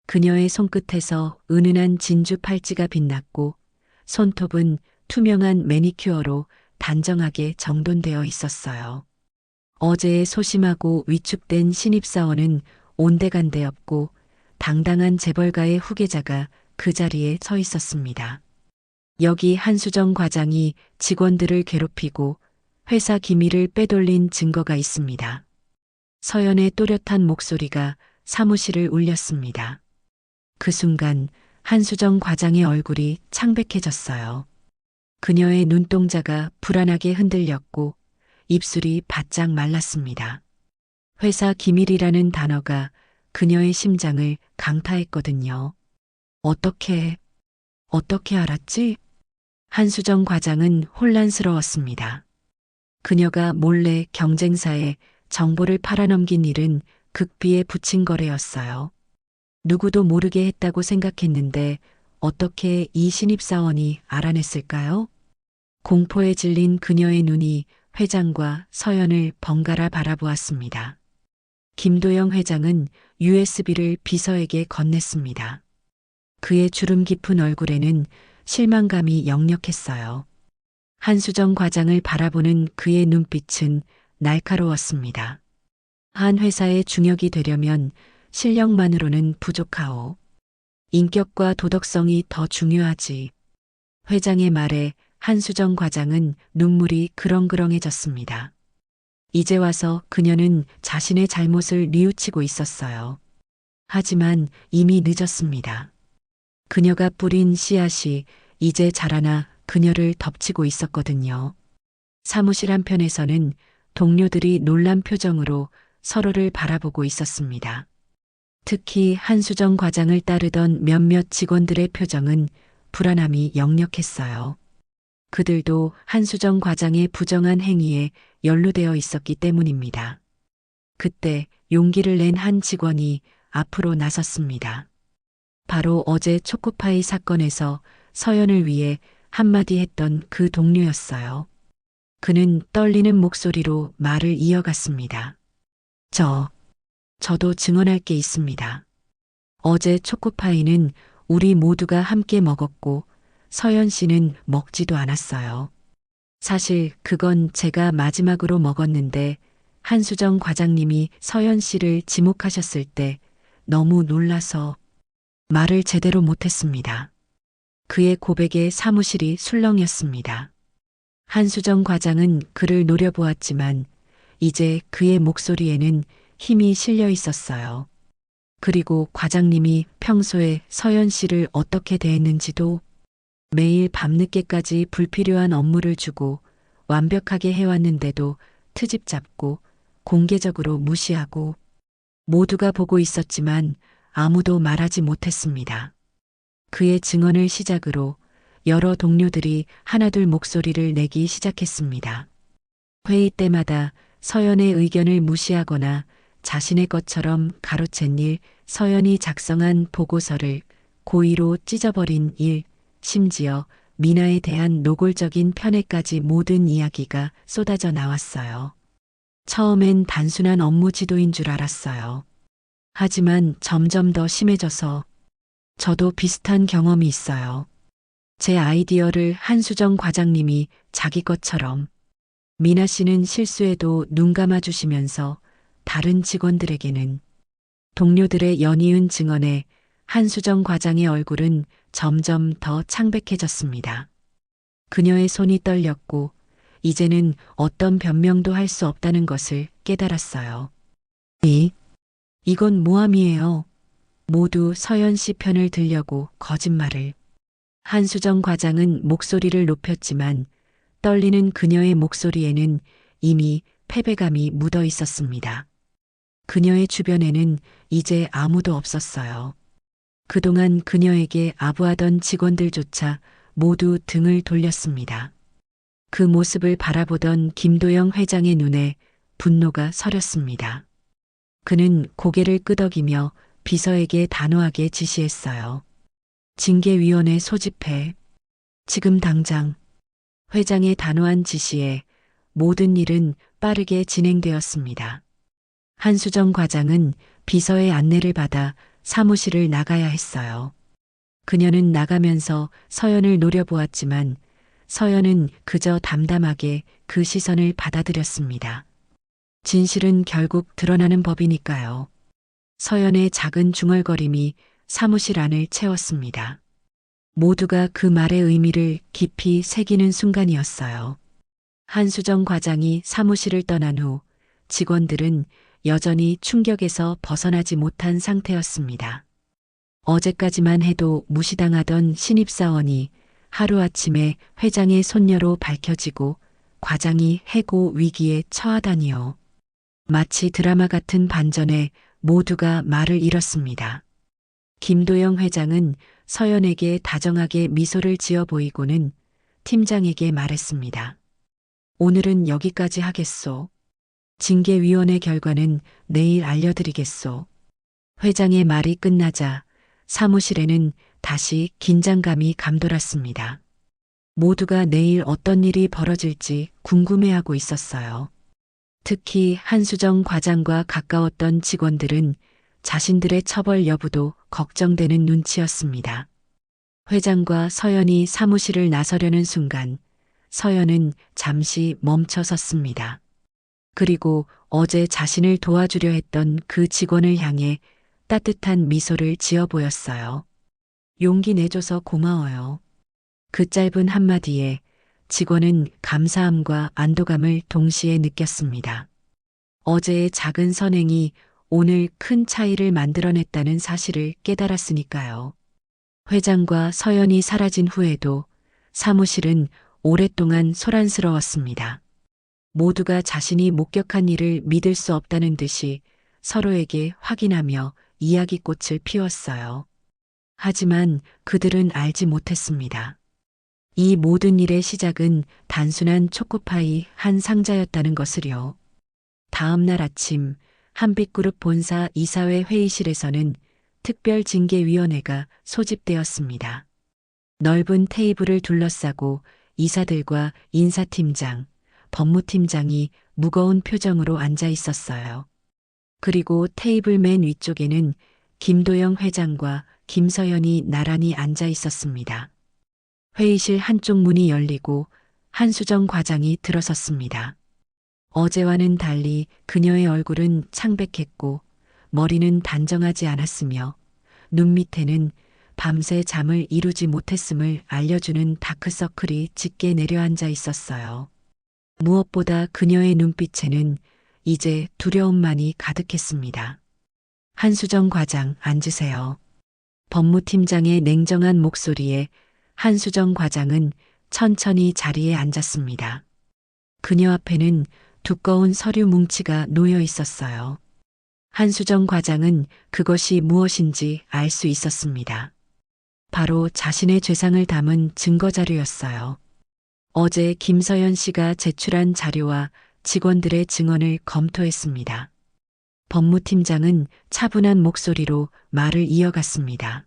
그녀의 손끝에서 은은한 진주 팔찌가 빛났고 손톱은 투명한 매니큐어로 단정하게 정돈되어 있었어요. 어제의 소심하고 위축된 신입사원은 온데간데 없고 당당한 재벌가의 후계자가 그 자리에 서 있었습니다. 여기 한수정 과장이 직원들을 괴롭히고 회사 기밀을 빼돌린 증거가 있습니다. 서연의 또렷한 목소리가 사무실을 울렸습니다. 그 순간 한수정 과장의 얼굴이 창백해졌어요. 그녀의 눈동자가 불안하게 흔들렸고 입술이 바짝 말랐습니다. 회사 기밀이라는 단어가 그녀의 심장을 강타했거든요. 어떻게 알았지? 한수정 과장은 혼란스러웠습니다. 그녀가 몰래 경쟁사에 정보를 팔아넘긴 일은 극비에 붙인 거래였어요. 누구도 모르게 했다고 생각했는데 어떻게 이 신입사원이 알아냈을까요? 공포에 질린 그녀의 눈이 회장과 서연을 번갈아 바라보았습니다. 김도영 회장은 USB를 비서에게 건넸습니다. 그의 주름 깊은 얼굴에는 실망감이 역력했어요. 한수정 과장을 바라보는 그의 눈빛은 날카로웠습니다. 한 회사의 중역이 되려면 실력만으로는 부족하오. 인격과 도덕성이 더 중요하지. 회장의 말에 한수정 과장은 눈물이 그렁그렁해졌습니다. 이제 와서 그녀는 자신의 잘못을 뉘우치고 있었어요. 하지만 이미 늦었습니다. 그녀가 뿌린 씨앗이 이제 자라나 그녀를 덮치고 있었거든요. 사무실 한편에서는 동료들이 놀란 표정으로 서로를 바라보고 있었습니다. 특히 한수정 과장을 따르던 몇몇 직원들의 표정은 불안함이 역력했어요. 그들도 한수정 과장의 부정한 행위에 연루되어 있었기 때문입니다. 그때 용기를 낸 한 직원이 앞으로 나섰습니다. 바로 어제 초코파이 사건에서 서연을 위해 한마디 했던 그 동료였어요. 그는 떨리는 목소리로 말을 이어갔습니다. 저도 증언할 게 있습니다. 어제 초코파이는 우리 모두가 함께 먹었고 서연 씨는 먹지도 않았어요. 사실 그건 제가 마지막으로 먹었는데 한수정 과장님이 서연 씨를 지목하셨을 때 너무 놀라서 말을 제대로 못했습니다. 그의 고백에 사무실이 술렁였습니다. 한수정 과장은 그를 노려보았지만 이제 그의 목소리에는 힘이 실려 있었어요. 그리고 과장님이 평소에 서연 씨를 어떻게 대했는지도 매일 밤늦게까지 불필요한 업무를 주고 완벽하게 해왔는데도 트집 잡고 공개적으로 무시하고 모두가 보고 있었지만 아무도 말하지 못했습니다. 그의 증언을 시작으로 여러 동료들이 하나둘 목소리를 내기 시작했습니다. 회의 때마다 서연의 의견을 무시하거나 자신의 것처럼 가로챈 일, 서연이 작성한 보고서를 고의로 찢어버린 일, 심지어 미나에 대한 노골적인 편애까지 모든 이야기가 쏟아져 나왔어요. 처음엔 단순한 업무 지도인 줄 알았어요. 하지만 점점 더 심해져서 저도 비슷한 경험이 있어요. 제 아이디어를 한수정 과장님이 자기 것처럼 미나 씨는 실수에도 눈 감아주시면서 다른 직원들에게는 동료들의 연이은 증언에 한수정 과장의 얼굴은 점점 더 창백해졌습니다. 그녀의 손이 떨렸고 이제는 어떤 변명도 할 수 없다는 것을 깨달았어요. 이건 모함이에요. 모두 서연 씨 편을 들려고 거짓말을. 한수정 과장은 목소리를 높였지만 떨리는 그녀의 목소리에는 이미 패배감이 묻어 있었습니다. 그녀의 주변에는 이제 아무도 없었어요. 그동안 그녀에게 아부하던 직원들조차 모두 등을 돌렸습니다. 그 모습을 바라보던 김도영 회장의 눈에 분노가 서렸습니다. 그는 고개를 끄덕이며 비서에게 단호하게 지시했어요. 징계위원회 소집해. 지금 당장. 회장의 단호한 지시에 모든 일은 빠르게 진행되었습니다. 한수정 과장은 비서의 안내를 받아 사무실을 나가야 했어요. 그녀는 나가면서 서연을 노려보았지만 서연은 그저 담담하게 그 시선을 받아들였습니다. 진실은 결국 드러나는 법이니까요. 서연의 작은 중얼거림이 사무실 안을 채웠습니다. 모두가 그 말의 의미를 깊이 새기는 순간이었어요. 한수정 과장이 사무실을 떠난 후 직원들은 여전히 충격에서 벗어나지 못한 상태였습니다. 어제까지만 해도 무시당하던 신입사원이 하루아침에 회장의 손녀로 밝혀지고 과장이 해고 위기에 처하다니요. 마치 드라마 같은 반전에 모두가 말을 잃었습니다. 김도영 회장은 서연에게 다정하게 미소를 지어 보이고는 팀장에게 말했습니다. 오늘은 여기까지 하겠소. 징계위원회 결과는 내일 알려드리겠소. 회장의 말이 끝나자 사무실에는 다시 긴장감이 감돌았습니다. 모두가 내일 어떤 일이 벌어질지 궁금해하고 있었어요. 특히 한수정 과장과 가까웠던 직원들은 자신들의 처벌 여부도 걱정되는 눈치였습니다. 회장과 서연이 사무실을 나서려는 순간 서연은 잠시 멈춰 섰습니다. 그리고 어제 자신을 도와주려 했던 그 직원을 향해 따뜻한 미소를 지어 보였어요. 용기 내줘서 고마워요. 그 짧은 한마디에 직원은 감사함과 안도감을 동시에 느꼈습니다. 어제의 작은 선행이 오늘 큰 차이를 만들어냈다는 사실을 깨달았으니까요. 회장과 서연이 사라진 후에도 사무실은 오랫동안 소란스러웠습니다. 모두가 자신이 목격한 일을 믿을 수 없다는 듯이 서로에게 확인하며 이야기꽃을 피웠어요. 하지만 그들은 알지 못했습니다. 이 모든 일의 시작은 단순한 초코파이 한 상자였다는 것을요. 다음 날 아침 한빛그룹 본사 이사회 회의실에서는 특별징계위원회가 소집되었습니다. 넓은 테이블을 둘러싸고 이사들과 인사팀장, 법무팀장이 무거운 표정으로 앉아 있었어요. 그리고 테이블 맨 위쪽에는 김도영 회장과 김서연이 나란히 앉아 있었습니다. 회의실 한쪽 문이 열리고 한수정 과장이 들어섰습니다. 어제와는 달리 그녀의 얼굴은 창백했고 머리는 단정하지 않았으며 눈 밑에는 밤새 잠을 이루지 못했음을 알려주는 다크서클이 짙게 내려앉아 있었어요. 무엇보다 그녀의 눈빛에는 이제 두려움만이 가득했습니다. 한수정 과장 앉으세요. 법무팀장의 냉정한 목소리에 한수정 과장은 천천히 자리에 앉았습니다. 그녀 앞에는 두꺼운 서류 뭉치가 놓여 있었어요. 한수정 과장은 그것이 무엇인지 알 수 있었습니다. 바로 자신의 죄상을 담은 증거 자료였어요. 어제 김서연 씨가 제출한 자료와 직원들의 증언을 검토했습니다. 법무팀장은 차분한 목소리로 말을 이어갔습니다.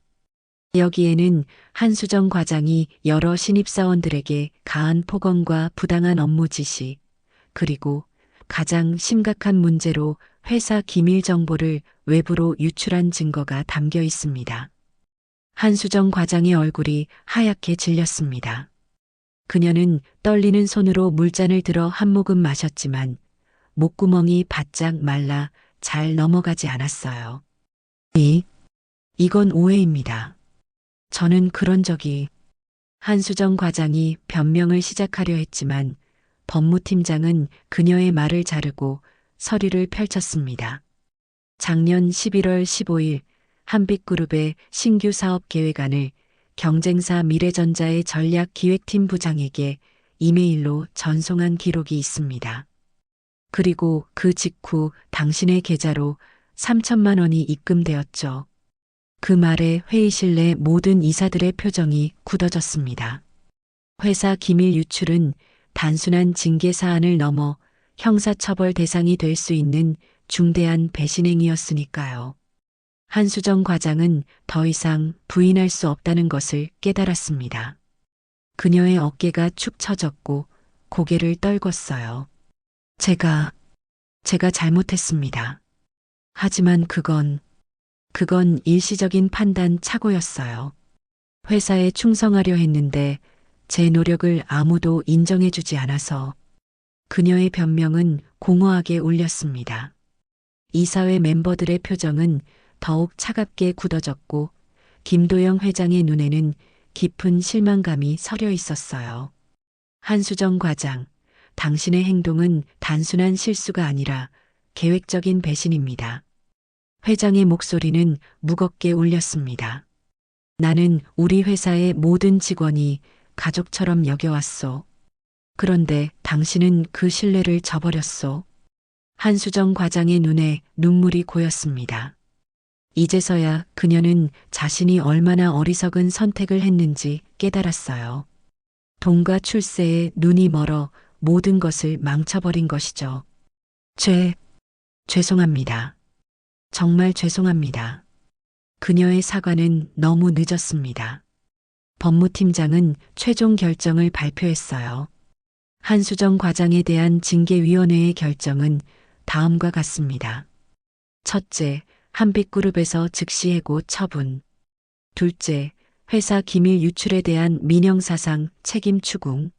여기에는 한수정 과장이 여러 신입사원들에게 가한 폭언과 부당한 업무 지시, 그리고 가장 심각한 문제로 회사 기밀 정보를 외부로 유출한 증거가 담겨 있습니다. 한수정 과장의 얼굴이 하얗게 질렸습니다. 그녀는 떨리는 손으로 물잔을 들어 한 모금 마셨지만 목구멍이 바짝 말라 잘 넘어가지 않았어요. 이건 오해입니다. 저는 그런 적이. 한수정 과장이 변명을 시작하려 했지만 법무팀장은 그녀의 말을 자르고 서류를 펼쳤습니다. 작년 11월 15일 한빛그룹의 신규 사업 계획안을 경쟁사 미래전자의 전략기획팀 부장에게 이메일로 전송한 기록이 있습니다. 그리고 그 직후 당신의 계좌로 3천만 원이 입금되었죠. 그 말에 회의실 내 모든 이사들의 표정이 굳어졌습니다. 회사 기밀 유출은 단순한 징계 사안을 넘어 형사처벌 대상이 될 수 있는 중대한 배신행위였으니까요. 한수정 과장은 더 이상 부인할 수 없다는 것을 깨달았습니다. 그녀의 어깨가 축 처졌고 고개를 떨궜어요. 제가 잘못했습니다. 하지만 그건 일시적인 판단 착오였어요. 회사에 충성하려 했는데 제 노력을 아무도 인정해주지 않아서. 그녀의 변명은 공허하게 울렸습니다. 이사회 멤버들의 표정은 더욱 차갑게 굳어졌고 김도영 회장의 눈에는 깊은 실망감이 서려 있었어요. 한수정 과장, 당신의 행동은 단순한 실수가 아니라 계획적인 배신입니다. 회장의 목소리는 무겁게 울렸습니다. 나는 우리 회사의 모든 직원이 가족처럼 여겨왔소. 그런데 당신은 그 신뢰를 저버렸소. 한수정 과장의 눈에 눈물이 고였습니다. 이제서야 그녀는 자신이 얼마나 어리석은 선택을 했는지 깨달았어요. 돈과 출세에 눈이 멀어 모든 것을 망쳐버린 것이죠. 죄송합니다. 정말 죄송합니다. 그녀의 사과는 너무 늦었습니다. 법무팀장은 최종 결정을 발표했어요. 한수정 과장에 대한 징계위원회의 결정은 다음과 같습니다. 첫째, 한빛그룹에서 즉시 해고 처분. 둘째, 회사 기밀 유출에 대한 민영사상 책임 추궁.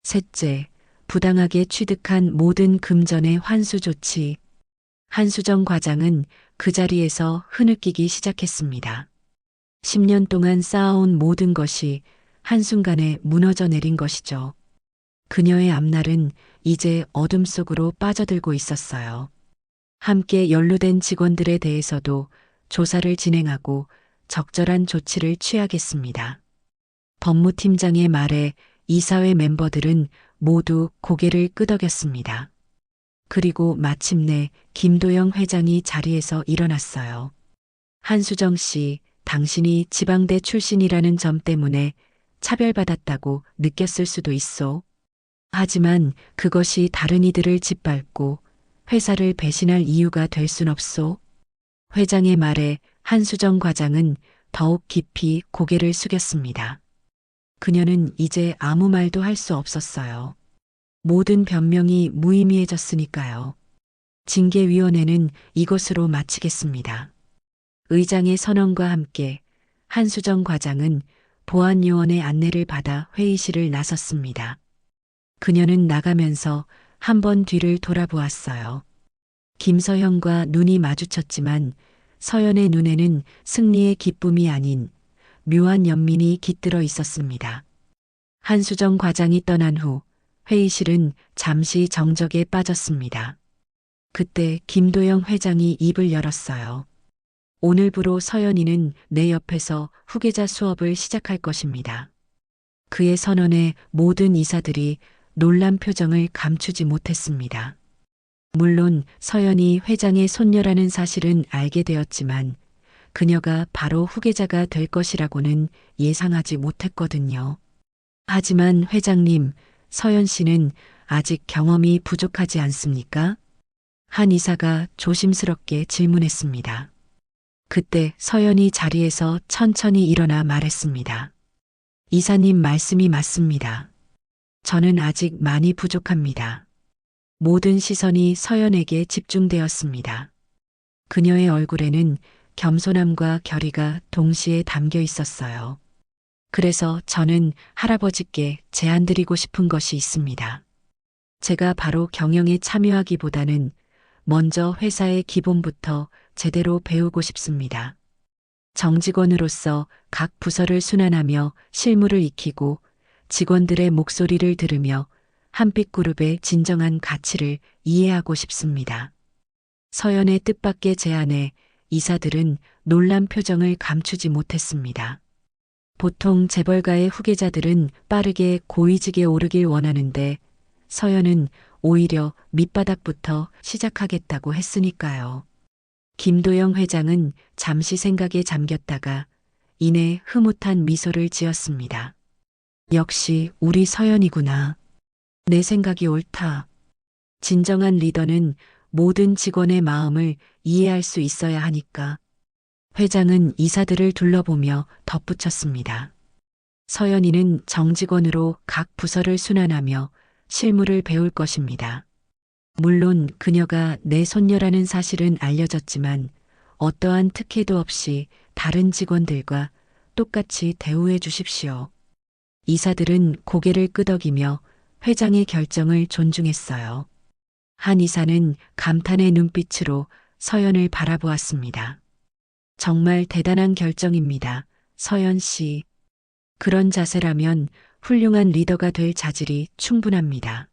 셋째, 부당하게 취득한 모든 금전의 환수 조치. 한수정 과장은 그 자리에서 흐느끼기 시작했습니다. 10년 동안 쌓아온 모든 것이 한순간에 무너져 내린 것이죠. 그녀의 앞날은 이제 어둠 속으로 빠져들고 있었어요. 함께 연루된 직원들에 대해서도 조사를 진행하고 적절한 조치를 취하겠습니다. 법무팀장의 말에 이사회 멤버들은 모두 고개를 끄덕였습니다. 그리고 마침내 김도영 회장이 자리에서 일어났어요. 한수정 씨, 당신이 지방대 출신이라는 점 때문에 차별받았다고 느꼈을 수도 있소. 하지만 그것이 다른 이들을 짓밟고 회사를 배신할 이유가 될 순 없소. 회장의 말에 한수정 과장은 더욱 깊이 고개를 숙였습니다. 그녀는 이제 아무 말도 할 수 없었어요. 모든 변명이 무의미해졌으니까요. 징계위원회는 이것으로 마치겠습니다. 의장의 선언과 함께 한수정 과장은 보안요원의 안내를 받아 회의실을 나섰습니다. 그녀는 나가면서 한 번 뒤를 돌아보았어요. 김서현과 눈이 마주쳤지만 서연의 눈에는 승리의 기쁨이 아닌 묘한 연민이 깃들어 있었습니다. 한수정 과장이 떠난 후 회의실은 잠시 정적에 빠졌습니다. 그때 김도영 회장이 입을 열었어요. 오늘부로 서연이는 내 옆에서 후계자 수업을 시작할 것입니다. 그의 선언에 모든 이사들이 놀란 표정을 감추지 못했습니다. 물론 서연이 회장의 손녀라는 사실은 알게 되었지만 그녀가 바로 후계자가 될 것이라고는 예상하지 못했거든요. 하지만 회장님, 서연 씨는 아직 경험이 부족하지 않습니까? 한 이사가 조심스럽게 질문했습니다. 그때 서연이 자리에서 천천히 일어나 말했습니다. 이사님 말씀이 맞습니다. 저는 아직 많이 부족합니다. 모든 시선이 서연에게 집중되었습니다. 그녀의 얼굴에는 겸손함과 결의가 동시에 담겨 있었어요. 그래서 저는 할아버지께 제안드리고 싶은 것이 있습니다. 제가 바로 경영에 참여하기보다는 먼저 회사의 기본부터 제대로 배우고 싶습니다. 정직원으로서 각 부서를 순환하며 실무를 익히고 직원들의 목소리를 들으며 한빛그룹의 진정한 가치를 이해하고 싶습니다. 서연의 뜻밖의 제안에 이사들은 놀란 표정을 감추지 못했습니다. 보통 재벌가의 후계자들은 빠르게 고위직에 오르길 원하는데 서연은 오히려 밑바닥부터 시작하겠다고 했으니까요. 김도영 회장은 잠시 생각에 잠겼다가 이내 흐뭇한 미소를 지었습니다. 역시 우리 서연이구나. 내 생각이 옳다. 진정한 리더는 모든 직원의 마음을 이해할 수 있어야 하니까. 회장은 이사들을 둘러보며 덧붙였습니다. 서연이는 정직원으로 각 부서를 순환하며 실무를 배울 것입니다. 물론 그녀가 내 손녀라는 사실은 알려졌지만 어떠한 특혜도 없이 다른 직원들과 똑같이 대우해 주십시오. 이사들은 고개를 끄덕이며 회장의 결정을 존중했어요. 한 이사는 감탄의 눈빛으로 서연을 바라보았습니다. 정말 대단한 결정입니다. 서연 씨. 그런 자세라면 훌륭한 리더가 될 자질이 충분합니다.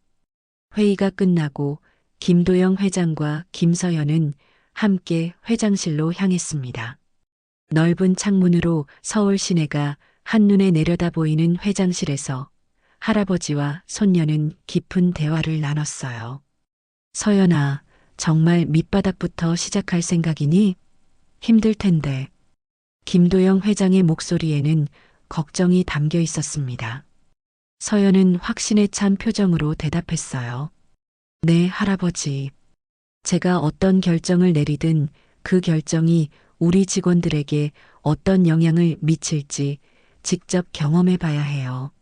회의가 끝나고 김도영 회장과 김서연은 함께 회장실로 향했습니다. 넓은 창문으로 서울 시내가 한눈에 내려다 보이는 회장실에서 할아버지와 손녀는 깊은 대화를 나눴어요. 서연아, 정말 밑바닥부터 시작할 생각이니? 힘들 텐데. 김도영 회장의 목소리에는 걱정이 담겨 있었습니다. 서연은 확신에 찬 표정으로 대답했어요. 네, 할아버지. 제가 어떤 결정을 내리든 그 결정이 우리 직원들에게 어떤 영향을 미칠지 직접 경험해 봐야 해요.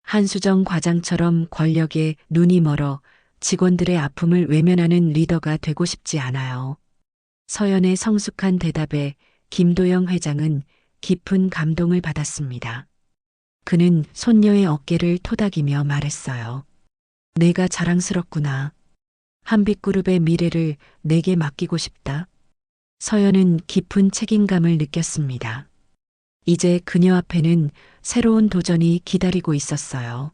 한수정 과장처럼 권력에 눈이 멀어 직원들의 아픔을 외면하는 리더가 되고 싶지 않아요. 서연의 성숙한 대답에 김도영 회장은 깊은 감동을 받았습니다. 그는 손녀의 어깨를 토닥이며 말했어요. 내가 자랑스럽구나. 한빛그룹의 미래를 내게 맡기고 싶다. 서연은 깊은 책임감을 느꼈습니다. 이제 그녀 앞에는 새로운 도전이 기다리고 있었어요.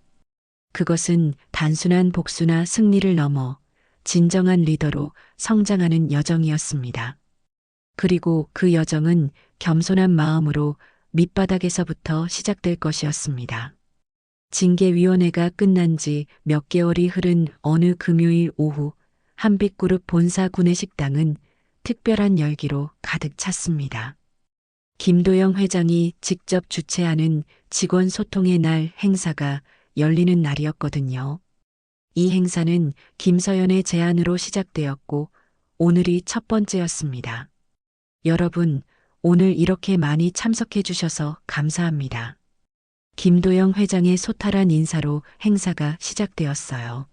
그것은 단순한 복수나 승리를 넘어 진정한 리더로 성장하는 여정이었습니다. 그리고 그 여정은 겸손한 마음으로 밑바닥에서부터 시작될 것이었습니다. 징계위원회가 끝난 지 몇 개월이 흐른 어느 금요일 오후 한빛그룹 본사 구내식당은 특별한 열기로 가득 찼습니다. 김도영 회장이 직접 주최하는 직원 소통의 날 행사가 열리는 날이었거든요. 이 행사는 김서연의 제안으로 시작되었고 오늘이 첫 번째였습니다. 여러분, 오늘 이렇게 많이 참석해 주셔서 감사합니다. 김도영 회장의 소탈한 인사로 행사가 시작되었어요.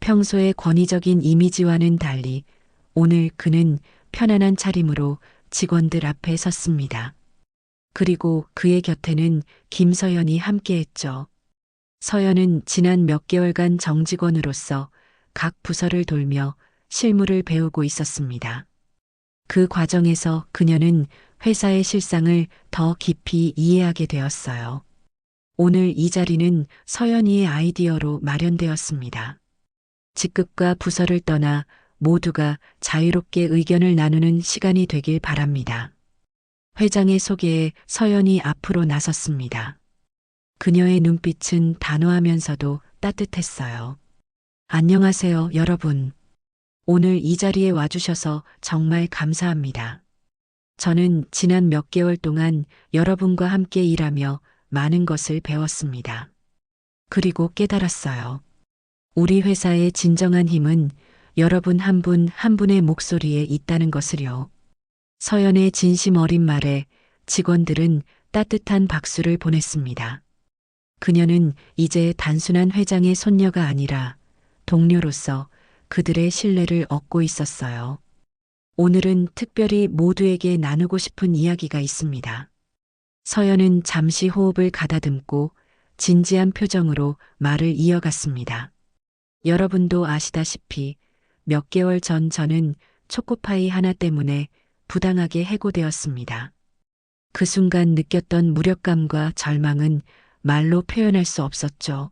평소의 권위적인 이미지와는 달리 오늘 그는 편안한 차림으로 직원들 앞에 섰습니다. 그리고 그의 곁에는 김서연이 함께했죠. 서연은 지난 몇 개월간 정직원으로서 각 부서를 돌며 실무를 배우고 있었습니다. 그 과정에서 그녀는 회사의 실상을 더 깊이 이해하게 되었어요. 오늘 이 자리는 서연이의 아이디어로 마련되었습니다. 직급과 부서를 떠나 모두가 자유롭게 의견을 나누는 시간이 되길 바랍니다. 회장의 소개에 서연이 앞으로 나섰습니다. 그녀의 눈빛은 단호하면서도 따뜻했어요. 안녕하세요, 여러분. 오늘 이 자리에 와주셔서 정말 감사합니다. 저는 지난 몇 개월 동안 여러분과 함께 일하며 많은 것을 배웠습니다. 그리고 깨달았어요. 우리 회사의 진정한 힘은 여러분 한 분 한 분의 목소리에 있다는 것을요. 서연의 진심 어린 말에 직원들은 따뜻한 박수를 보냈습니다. 그녀는 이제 단순한 회장의 손녀가 아니라 동료로서 그들의 신뢰를 얻고 있었어요. 오늘은 특별히 모두에게 나누고 싶은 이야기가 있습니다. 서연은 잠시 호흡을 가다듬고 진지한 표정으로 말을 이어갔습니다. 여러분도 아시다시피 몇 개월 전 저는 초코파이 하나 때문에 부당하게 해고되었습니다. 그 순간 느꼈던 무력감과 절망은 말로 표현할 수 없었죠.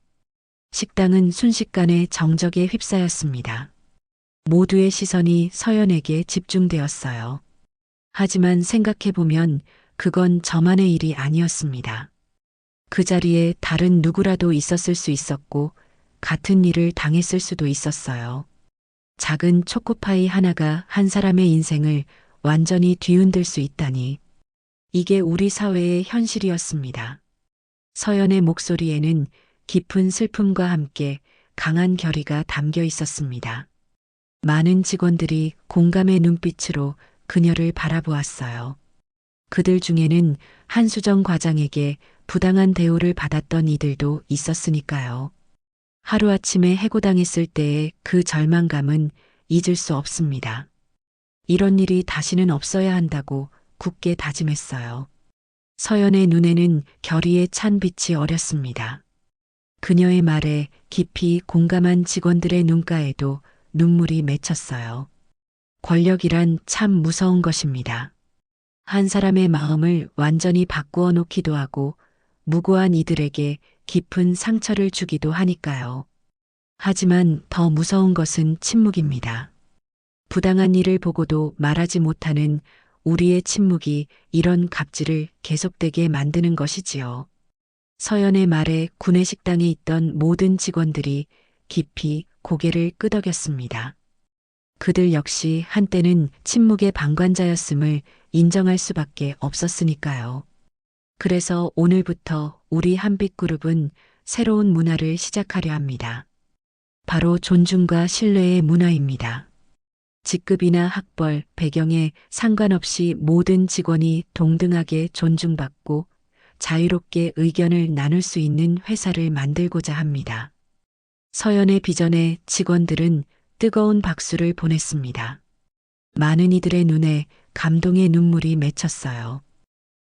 식당은 순식간에 정적에 휩싸였습니다. 모두의 시선이 서연에게 집중되었어요. 하지만 생각해보면 그건 저만의 일이 아니었습니다. 그 자리에 다른 누구라도 있었을 수 있었고 같은 일을 당했을 수도 있었어요. 작은 초코파이 하나가 한 사람의 인생을 완전히 뒤흔들 수 있다니. 이게 우리 사회의 현실이었습니다. 서연의 목소리에는 깊은 슬픔과 함께 강한 결의가 담겨 있었습니다. 많은 직원들이 공감의 눈빛으로 그녀를 바라보았어요. 그들 중에는 한수정 과장에게 부당한 대우를 받았던 이들도 있었으니까요. 하루아침에 해고당했을 때의 그 절망감은 잊을 수 없습니다. 이런 일이 다시는 없어야 한다고 굳게 다짐했어요. 서연의 눈에는 결의에 찬 빛이 어렸습니다. 그녀의 말에 깊이 공감한 직원들의 눈가에도 눈물이 맺혔어요. 권력이란 참 무서운 것입니다. 한 사람의 마음을 완전히 바꾸어 놓기도 하고 무고한 이들에게 깊은 상처를 주기도 하니까요. 하지만 더 무서운 것은 침묵입니다. 부당한 일을 보고도 말하지 못하는 우리의 침묵이 이런 갑질을 계속되게 만드는 것이지요. 서연의 말에 구내식당에 있던 모든 직원들이 깊이 고개를 끄덕였습니다. 그들 역시 한때는 침묵의 방관자였음을 인정할 수밖에 없었으니까요. 그래서 오늘부터 우리 한빛그룹은 새로운 문화를 시작하려 합니다. 바로 존중과 신뢰의 문화입니다. 직급이나 학벌, 배경에 상관없이 모든 직원이 동등하게 존중받고 자유롭게 의견을 나눌 수 있는 회사를 만들고자 합니다. 서연의 비전에 직원들은 뜨거운 박수를 보냈습니다. 많은 이들의 눈에 감동의 눈물이 맺혔어요.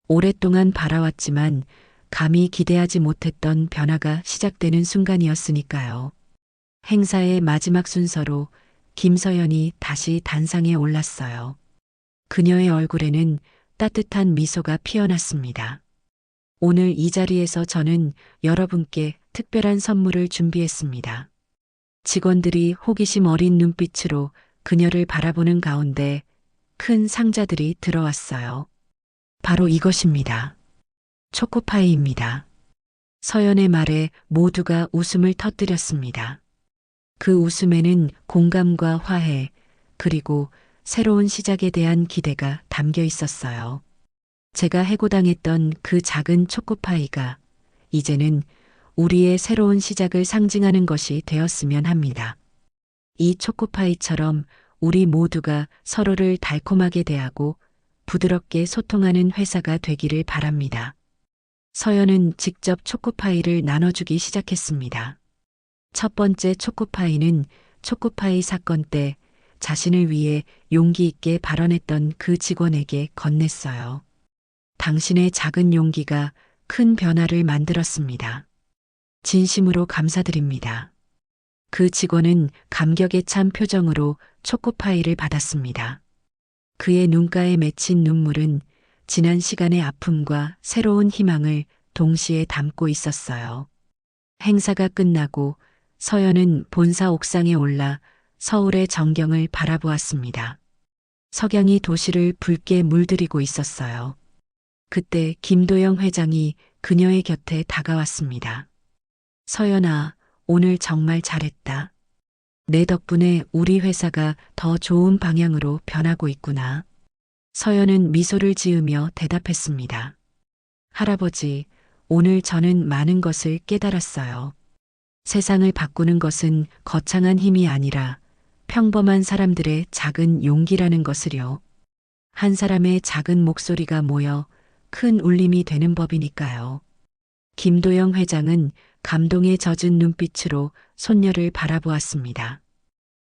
오랫동안 바라왔지만 감히 기대하지 못했던 변화가 시작되는 순간이었으니까요. 행사의 마지막 순서로 김서연이 다시 단상에 올랐어요. 그녀의 얼굴에는 따뜻한 미소가 피어났습니다. 오늘 이 자리에서 저는 여러분께 특별한 선물을 준비했습니다. 직원들이 호기심 어린 눈빛으로 그녀를 바라보는 가운데 큰 상자들이 들어왔어요. 바로 이것입니다. 초코파이입니다. 서연의 말에 모두가 웃음을 터뜨렸습니다. 그 웃음에는 공감과 화해, 그리고 새로운 시작에 대한 기대가 담겨 있었어요. 제가 해고당했던 그 작은 초코파이가 이제는 우리의 새로운 시작을 상징하는 것이 되었으면 합니다. 이 초코파이처럼 우리 모두가 서로를 달콤하게 대하고 부드럽게 소통하는 회사가 되기를 바랍니다. 서연은 직접 초코파이를 나눠주기 시작했습니다. 첫 번째 초코파이는 초코파이 사건 때 자신을 위해 용기 있게 발언했던 그 직원에게 건넸어요. 당신의 작은 용기가 큰 변화를 만들었습니다. 진심으로 감사드립니다. 그 직원은 감격에 찬 표정으로 초코파이를 받았습니다. 그의 눈가에 맺힌 눈물은 지난 시간의 아픔과 새로운 희망을 동시에 담고 있었어요. 행사가 끝나고 서연은 본사 옥상에 올라 서울의 전경을 바라보았습니다. 석양이 도시를 붉게 물들이고 있었어요. 그때 김도영 회장이 그녀의 곁에 다가왔습니다. 서연아, 오늘 정말 잘했다. 내 덕분에 우리 회사가 더 좋은 방향으로 변하고 있구나. 서연은 미소를 지으며 대답했습니다. 할아버지, 오늘 저는 많은 것을 깨달았어요. 세상을 바꾸는 것은 거창한 힘이 아니라 평범한 사람들의 작은 용기라는 것을요. 한 사람의 작은 목소리가 모여 큰 울림이 되는 법이니까요. 김도영 회장은 감동에 젖은 눈빛으로 손녀를 바라보았습니다.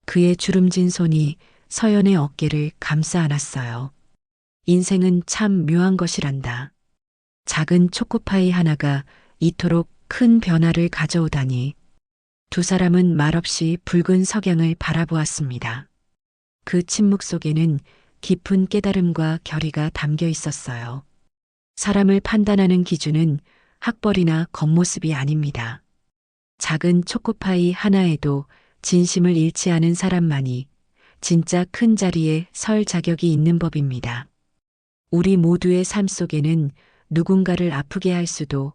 그의 주름진 손이 서연의 어깨를 감싸 안았어요. 인생은 참 묘한 것이란다. 작은 초코파이 하나가 이토록 큰 변화를 가져오다니. 두 사람은 말없이 붉은 석양을 바라보았습니다. 그 침묵 속에는 깊은 깨달음과 결의가 담겨 있었어요. 사람을 판단하는 기준은 학벌이나 겉모습이 아닙니다. 작은 초코파이 하나에도 진심을 잃지 않은 사람만이 진짜 큰 자리에 설 자격이 있는 법입니다. 우리 모두의 삶 속에는 누군가를 아프게 할 수도,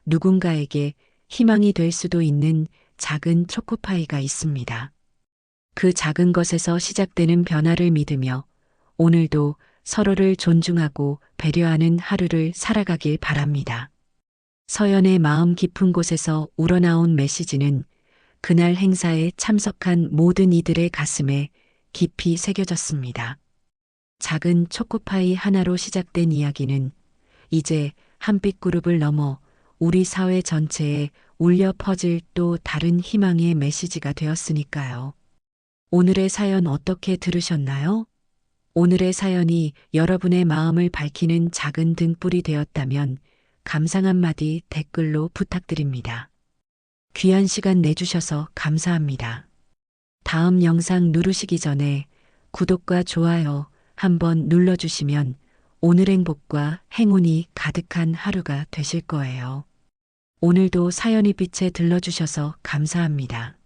누군가에게 희망이 될 수도 있는 작은 초코파이가 있습니다. 그 작은 것에서 시작되는 변화를 믿으며 오늘도 서로를 존중하고 배려하는 하루를 살아가길 바랍니다. 서연의 마음 깊은 곳에서 우러나온 메시지는 그날 행사에 참석한 모든 이들의 가슴에 깊이 새겨졌습니다. 작은 초코파이 하나로 시작된 이야기는 이제 한빛 그룹을 넘어 우리 사회 전체에 울려 퍼질 또 다른 희망의 메시지가 되었으니까요. 오늘의 사연 어떻게 들으셨나요? 오늘의 사연이 여러분의 마음을 밝히는 작은 등불이 되었다면 감상 한마디 댓글로 부탁드립니다. 귀한 시간 내주셔서 감사합니다. 다음 영상 누르시기 전에 구독과 좋아요 한번 눌러주시면 오늘 행복과 행운이 가득한 하루가 되실 거예요. 오늘도 사연이 빛에 들러주셔서 감사합니다.